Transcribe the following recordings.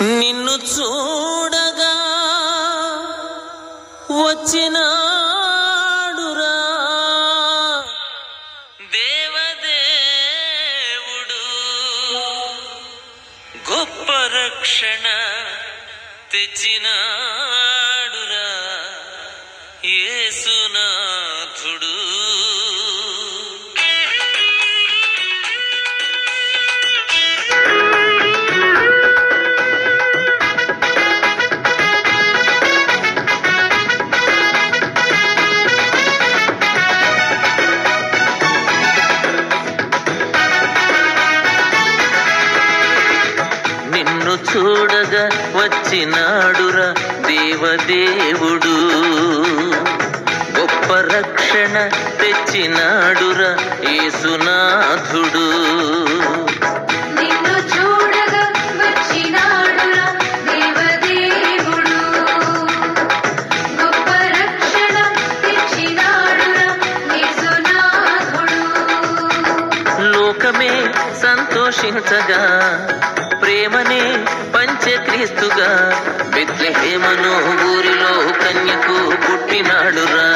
నిన్ను చూడగా వచ్చినాడురా దేవదేవుడు, గొప్ప రక్షణ తెచ్చినాడురా యేసునాథుడు. నిన్ను చూడగా వచ్చినాడురా దేవదేవుడు, గొప్ప రక్షణ తెచ్చినాడురా యేసునాథుడు. నిన్ను చూడగా వచ్చినాడురా దేవదేవుడు, గొప్ప రక్షణ తెచ్చినాడురా యేసునాథుడు. లోకమే సంతోషించగా ప్రేమనే పంచక్రీస్తుగా బెత్లెహేమను ఊరిలో కన్యకు పుట్టినాడురా.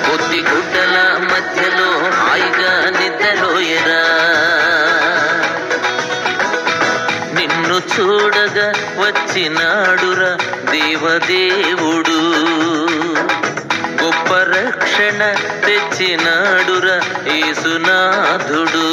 కొద్ది గుడ్డల మధ్యలో హాయిగా నిద్రలోయరా. నిన్ను చూడగా వచ్చినాడురా దేవదేవుడు, గొప్ప రక్షణ తెచ్చినాడురా యేసునాథుడు.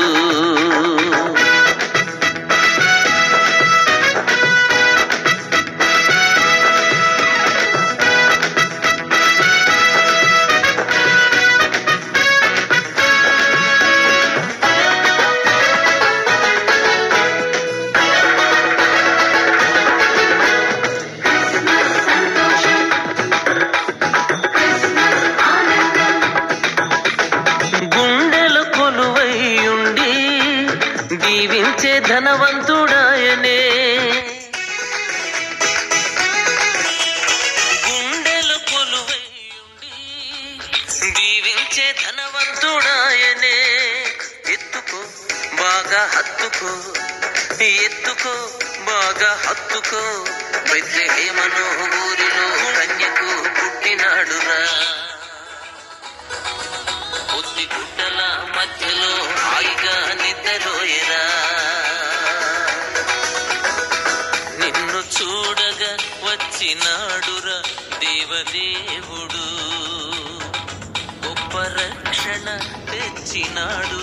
దీవించే ధనవంతుడాయనే, గుండెలు కొలువై ఉండి దీవించే ధనవంతుడాయనే. ఎత్తుకో బాగా హత్తుకో, ఎత్తుకో బాగా హత్తుకో, బెత్లెహేమను ఊరిలో కన్యకు పుట్టినాడురా. కొద్ది గుడ్డల మధ్యలో హాయిగా నిద్రలోయరా. నిన్ను చూడగా వచ్చినాడురా దేవదేవుడు, గొప్ప రక్షణ తెచ్చినాడు